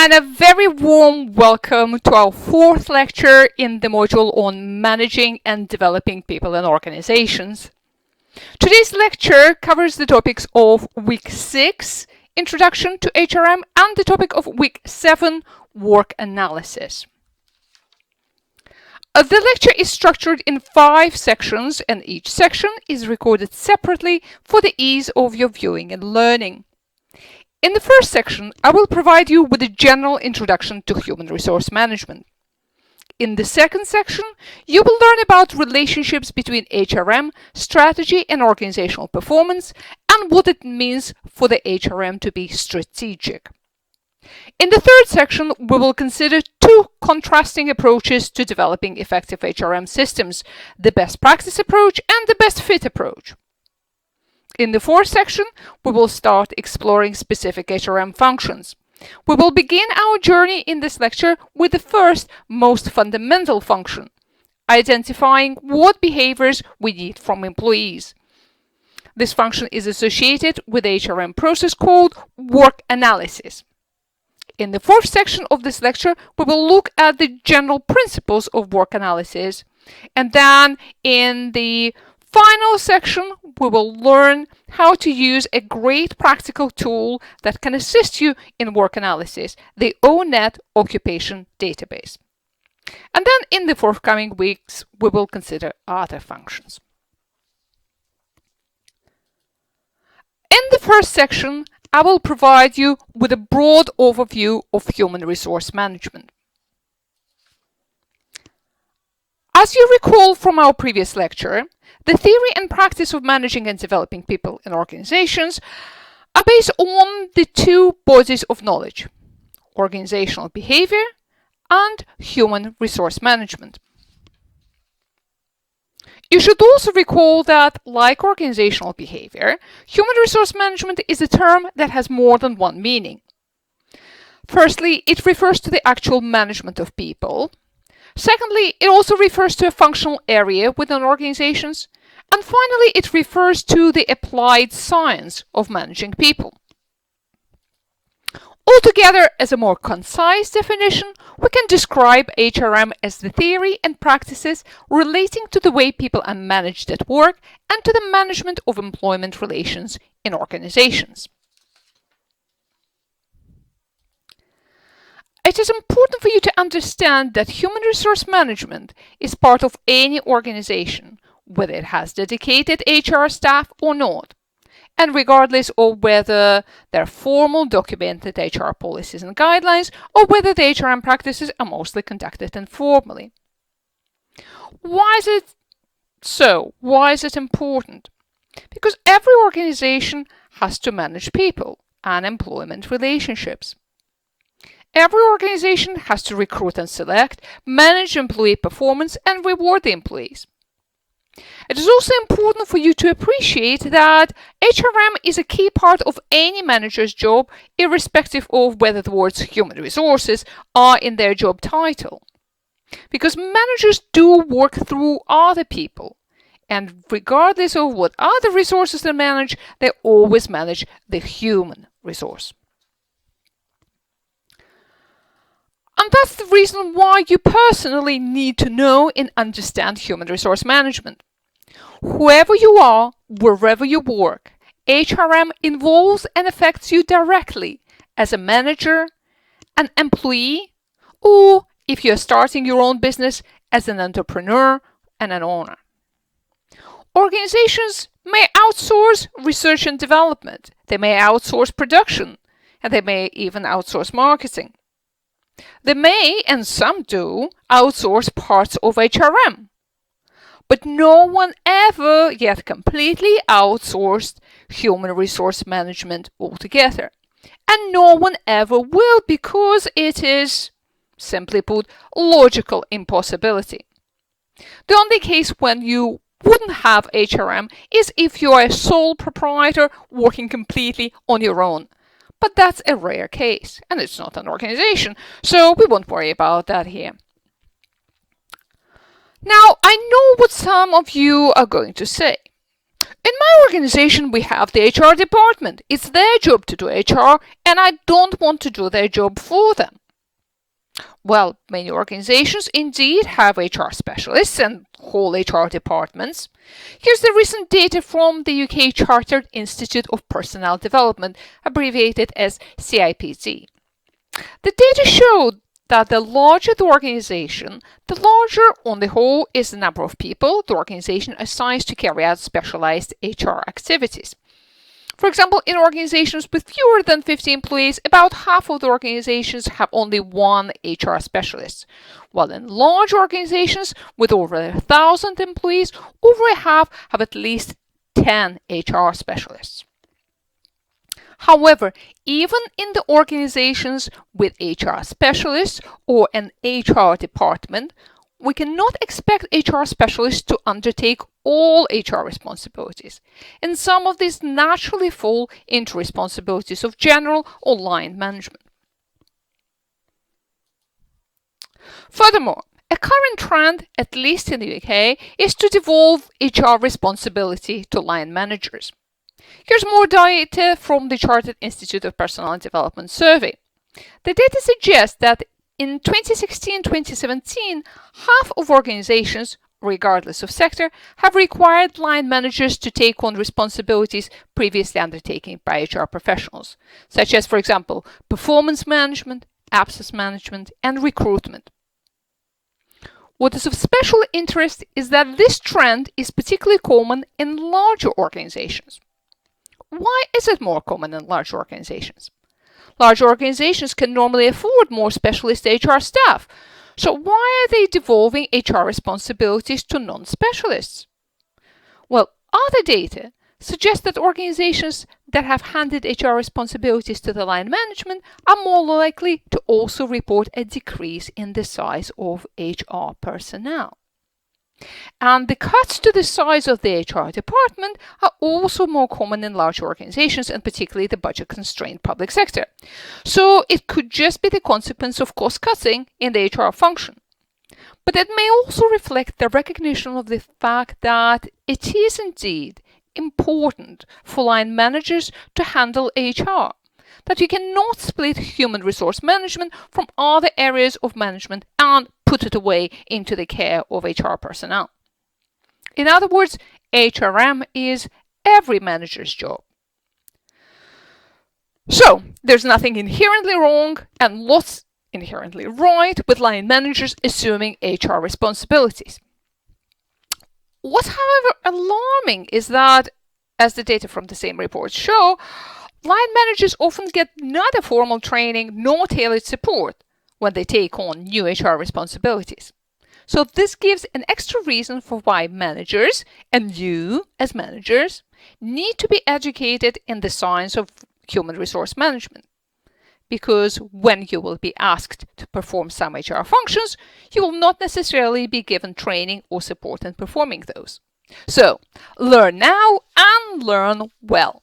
and a very warm welcome to our fourth lecture in the module on managing and developing people and organizations. Today's lecture covers the topics of Week 6, Introduction to HRM, and the topic of Week 7, Work Analysis. The lecture is structured in 5 sections, and each section is recorded separately for the ease of your viewing and learning. In the first section, I will provide you with a general introduction to human resource management. In the second section, you will learn about relationships between HRM, strategy and organizational performance, and what it means for the HRM to be strategic. In the third section, we will consider 2 contrasting approaches to developing effective HRM systems, the best practice approach and the best fit approach. In the fourth section, we will start exploring specific HRM functions. We will begin our journey in this lecture with the first, most fundamental function, identifying what behaviors we need from employees. This function is associated with the HRM process called work analysis. In the fourth section of this lecture, we will look at the general principles of work analysis. And then in the final section, we will learn how to use a great practical tool that can assist you in work analysis, the ONET Occupation Database. And then in the forthcoming weeks, we will consider other functions. In the first section, I will provide you with a broad overview of human resource management. As you recall from our previous lecture, the theory and practice of managing and developing people and organizations are based on the 2 bodies of knowledge: organizational behavior and human resource management. You should also recall that, like organizational behavior, human resource management is a term that has more than one meaning. Firstly, it refers to the actual management of people. Secondly, it also refers to a functional area within organizations. And finally, it refers to the applied science of managing people. Altogether, as a more concise definition, we can describe HRM as the theory and practices relating to the way people are managed at work and to the management of employment relations in organizations. It is important for you to understand that human resource management is part of any organization, whether it has dedicated HR staff or not, and regardless of whether there are formal documented HR policies and guidelines or whether the HRM practices are mostly conducted informally. Why is it so? Why is it important? Because every organization has to manage people and employment relationships. Every organization has to recruit and select, manage employee performance, and reward the employees. It is also important for you to appreciate that HRM is a key part of any manager's job, irrespective of whether the words human resources are in their job title. Because managers do work through other people, and regardless of what other resources they manage, they always manage the human resource. And that's the reason why you personally need to know and understand human resource management. Whoever you are, wherever you work, HRM involves and affects you directly as a manager, an employee, or if you're starting your own business, as an entrepreneur and an owner. Organizations may outsource research and development, they may outsource production, and they may even outsource marketing. They may, and some do, outsource parts of HRM. But no one ever yet completely outsourced human resource management altogether. And no one ever will, because it is, simply put, logical impossibility. The only case when you wouldn't have HRM is if you are a sole proprietor working completely on your own. But that's a rare case, and it's not an organization, so we won't worry about that here. Now, I know what some of you are going to say. In my organization, we have the HR department. It's their job to do HR, and I don't want to do their job for them. Well, many organizations indeed have HR specialists and whole HR departments. Here's the recent data from the UK Chartered Institute of Personnel Development, abbreviated as CIPD. The data showed that the larger the organization, the larger on the whole is the number of people the organization assigns to carry out specialized HR activities. For example, in organizations with fewer than 50 employees, about half of the organizations have only one HR specialist, while in large organizations with over 1,000 employees, over half have at least 10 HR specialists. However, even in the organizations with HR specialists or an HR department, we cannot expect HR specialists to undertake all HR responsibilities, and some of these naturally fall into responsibilities of general or line management. Furthermore, a current trend, at least in the UK, is to devolve HR responsibility to line managers. Here's more data from the Chartered Institute of Personnel Development survey. The data suggests that in 2016-2017, half of organizations, regardless of sector, have required line managers to take on responsibilities previously undertaken by HR professionals, such as, for example, performance management, absence management, and recruitment. What is of special interest is that this trend is particularly common in larger organizations. Why is it more common in large organizations? Large organizations can normally afford more specialist HR staff, so why are they devolving HR responsibilities to non-specialists? Well, other data suggest that organizations that have handed HR responsibilities to the line management are more likely to also report a decrease in the size of HR personnel. And the cuts to the size of the HR department are also more common in large organizations, and particularly the budget-constrained public sector. So it could just be the consequence of cost cutting in the HR function. But it may also reflect the recognition of the fact that it is indeed important for line managers to handle HR, that you cannot split human resource management from other areas of management and put it away into the care of HR personnel. In other words, HRM is every manager's job. So, there's nothing inherently wrong and lots inherently right with line managers assuming HR responsibilities. What's, however, alarming is that, as the data from the same reports show, line managers often get neither formal training nor tailored support when they take on new HR responsibilities. So this gives an extra reason for why managers, and you as managers, need to be educated in the science of human resource management. Because when you will be asked to perform some HR functions, you will not necessarily be given training or support in performing those. So, learn now and learn well.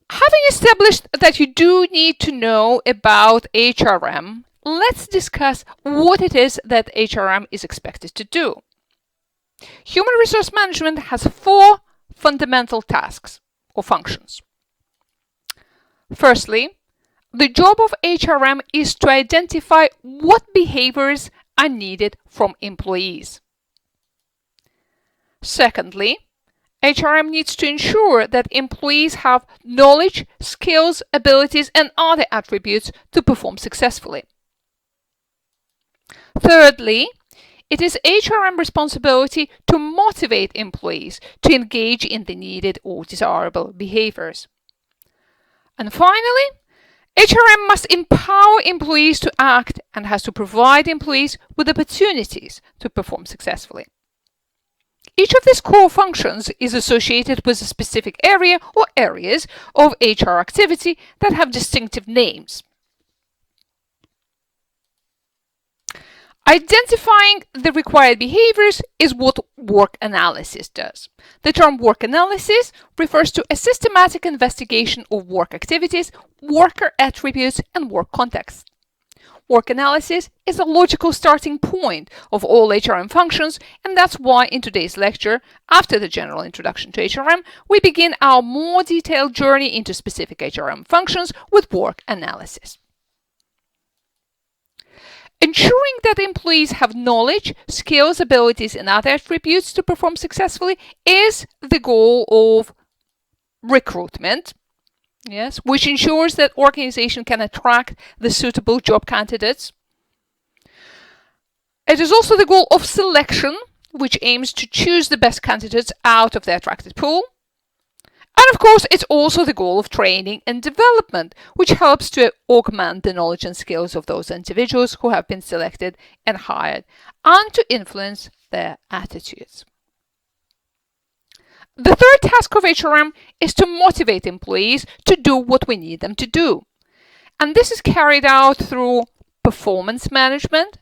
Having established that you do need to know about HRM, let's discuss what it is that HRM is expected to do. Human resource management has 4 fundamental tasks or functions. Firstly, the job of HRM is to identify what behaviors are needed from employees. Secondly, HRM needs to ensure that employees have knowledge, skills, abilities, and other attributes to perform successfully. Thirdly, it is HRM responsibility to motivate employees to engage in the needed or desirable behaviors. And finally, HRM must empower employees to act and has to provide employees with opportunities to perform successfully. Each of these core functions is associated with a specific area or areas of HR activity that have distinctive names. Identifying the required behaviors is what work analysis does. The term work analysis refers to a systematic investigation of work activities, worker attributes, and work context. Work analysis is a logical starting point of all HRM functions, and that's why in today's lecture, after the general introduction to HRM, we begin our more detailed journey into specific HRM functions with work analysis. Ensuring that employees have knowledge, skills, abilities, and other attributes to perform successfully is the goal of recruitment. Yes, which ensures that organization can attract the suitable job candidates. It is also the goal of selection, which aims to choose the best candidates out of the attracted pool. And of course, it's also the goal of training and development, which helps to augment the knowledge and skills of those individuals who have been selected and hired, and to influence their attitudes. The third task of HRM is to motivate employees to do what we need them to do. And this is carried out through performance management,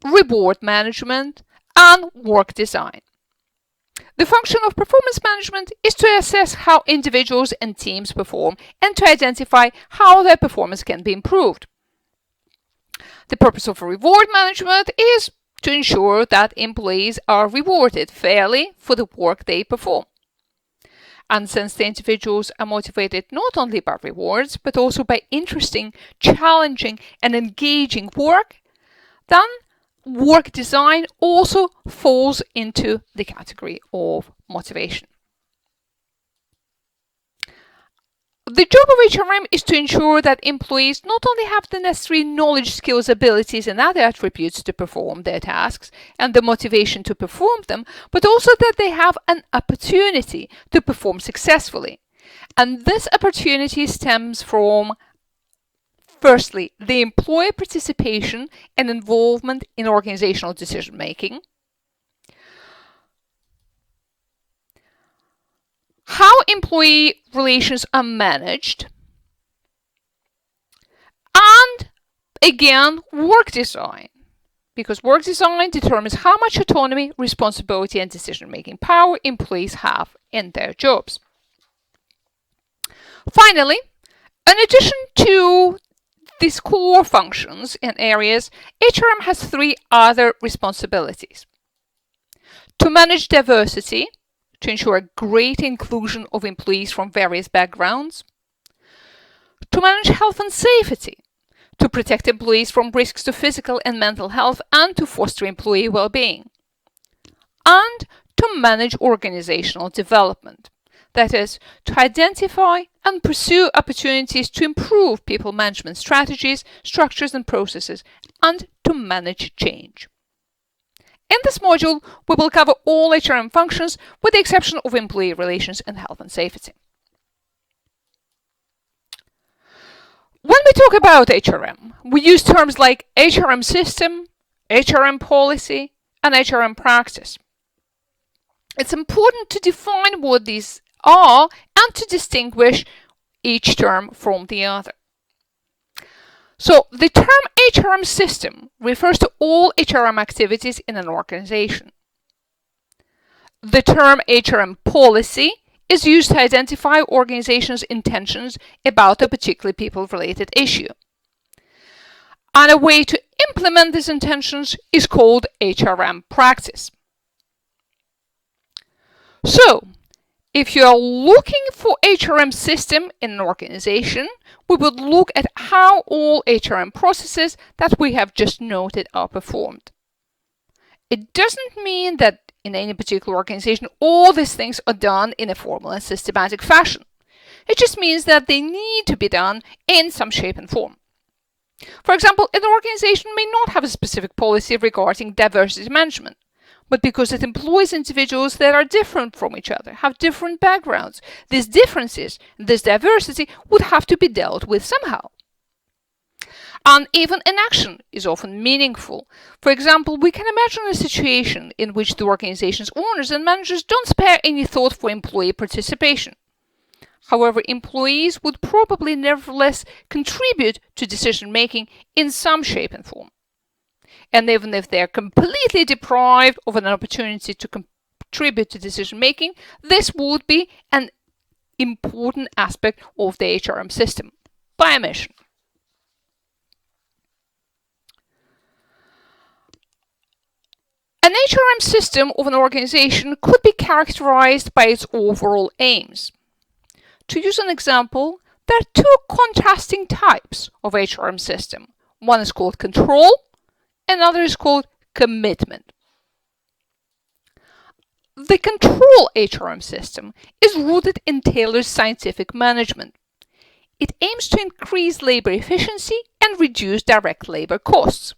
reward management, and work design. The function of performance management is to assess how individuals and teams perform and to identify how their performance can be improved. The purpose of reward management is to ensure that employees are rewarded fairly for the work they perform. And since the individuals are motivated not only by rewards, but also by interesting, challenging, and engaging work, then work design also falls into the category of motivation. The job of HRM is to ensure that employees not only have the necessary knowledge, skills, abilities, and other attributes to perform their tasks and the motivation to perform them, but also that they have an opportunity to perform successfully. And this opportunity stems from, firstly, the employee participation and involvement in organizational decision-making, how employee relations are managed, and again, work design, because work design determines how much autonomy, responsibility, and decision-making power employees have in their jobs. Finally, in addition to these core functions and areas, HRM has three other responsibilities: to manage diversity, to ensure a great inclusion of employees from various backgrounds, to manage health and safety, to protect employees from risks to physical and mental health and to foster employee well-being, and to manage organizational development, that is, to identify and pursue opportunities to improve people management strategies, structures, and processes, and to manage change. In this module, we will cover all HRM functions with the exception of employee relations and health and safety. When we talk about HRM, we use terms like HRM system, HRM policy, and HRM practice. It's important to define what these are and to distinguish each term from the other. So the term HRM system refers to all HRM activities in an organization. The term HRM policy is used to identify organizations' intentions about a particular people-related issue. And a way to implement these intentions is called HRM practice. So, if you are looking for HRM system in an organization, we would look at how all HRM processes that we have just noted are performed. It doesn't mean that in any particular organization all these things are done in a formal and systematic fashion. It just means that they need to be done in some shape and form. For example, an organization may not have a specific policy regarding diversity management, but because it employs individuals that are different from each other, have different backgrounds, these differences, this diversity would have to be dealt with somehow. And even inaction is often meaningful. For example, we can imagine a situation in which the organization's owners and managers don't spare any thought for employee participation. However, employees would probably nevertheless contribute to decision-making in some shape and form. And even if they're completely deprived of an opportunity to contribute to decision-making, this would be an important aspect of the HRM system by omission. An HRM system of an organization could be characterized by its overall aims. To use an example, there are two contrasting types of HRM system. One is called control, another is called commitment. The control HRM system is rooted in Taylor's scientific management. It aims to increase labor efficiency and reduce direct labor costs.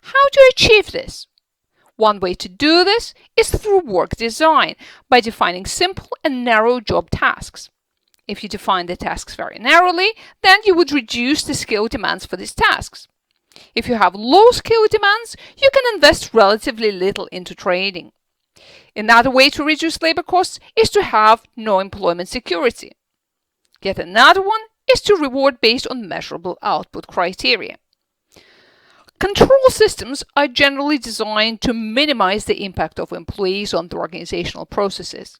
How do you achieve this? One way to do this is through work design, by defining simple and narrow job tasks. If you define the tasks very narrowly, then you would reduce the skill demands for these tasks. If you have low skill demands, you can invest relatively little into training. Another way to reduce labor costs is to have no employment security. Yet another one is to reward based on measurable output criteria. Control systems are generally designed to minimize the impact of employees on the organizational processes.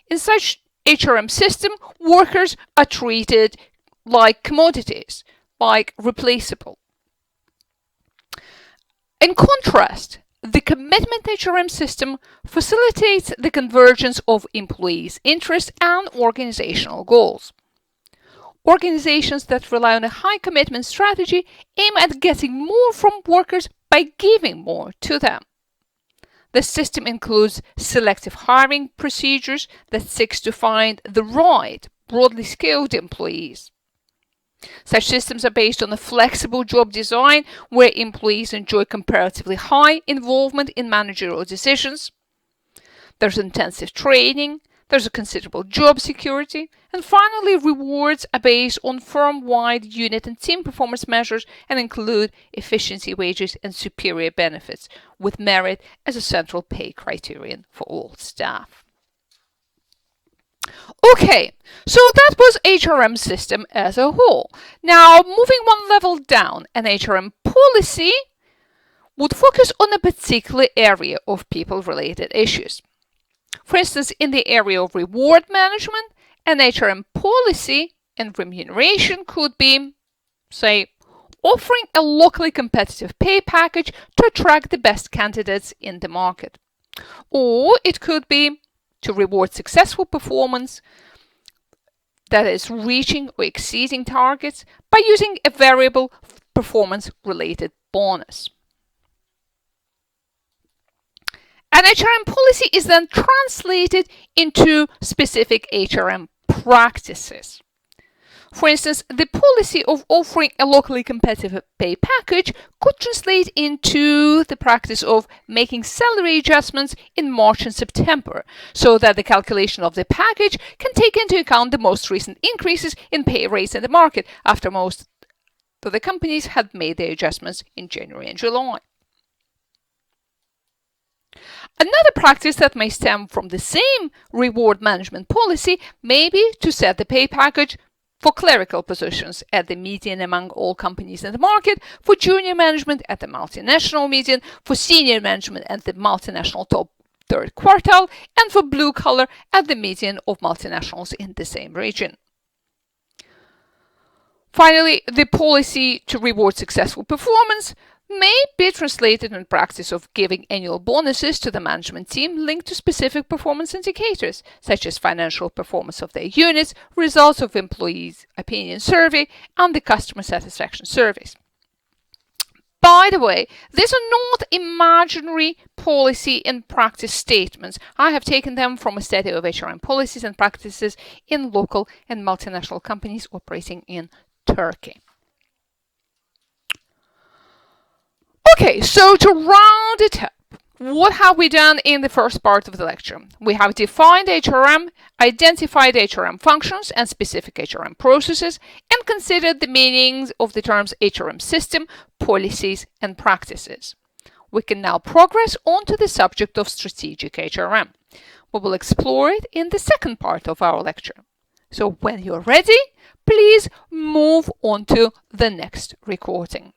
In such HRM system, workers are treated like commodities, like replaceable. In contrast, the commitment HRM system facilitates the convergence of employees' interests and organizational goals. Organizations that rely on a high commitment strategy aim at getting more from workers by giving more to them. The system includes selective hiring procedures that seeks to find the right, broadly skilled employees. Such systems are based on a flexible job design where employees enjoy comparatively high involvement in managerial decisions. There's intensive training, there's a considerable job security, and finally rewards are based on firm-wide unit and team performance measures and include efficiency wages and superior benefits, with merit as a central pay criterion for all staff. Okay, so that was HRM system as a whole. Now, moving one level down, an HRM policy would focus on a particular area of people-related issues. For instance, in the area of reward management, an HRM policy and remuneration could be, say, offering a locally competitive pay package to attract the best candidates in the market. Or it could be to reward successful performance, that is, reaching or exceeding targets, by using a variable performance-related bonus. An HRM policy is then translated into specific HRM practices. For instance, the policy of offering a locally competitive pay package could translate into the practice of making salary adjustments in March and September, so that the calculation of the package can take into account the most recent increases in pay rates in the market after most of the companies had made their adjustments in January and July. Another practice that may stem from the same reward management policy may be to set the pay package for clerical positions at the median among all companies in the market, for junior management at the multinational median, for senior management at the multinational top third quartile, and for blue collar at the median of multinationals in the same region. Finally, the policy to reward successful performance may be translated in practice of giving annual bonuses to the management team linked to specific performance indicators, such as financial performance of their units, results of employees' opinion survey, and the customer satisfaction surveys. By the way, these are not imaginary policy and practice statements. I have taken them from a study of HRM policies and practices in local and multinational companies operating in Turkey. Okay, so to round it up, what have we done in the first part of the lecture? We have defined HRM, identified HRM functions and specific HRM processes, and considered the meanings of the terms HRM system, policies, and practices. We can now progress on to the subject of strategic HRM. We will explore it in the second part of our lecture. So when you're ready, please move on to the next recording.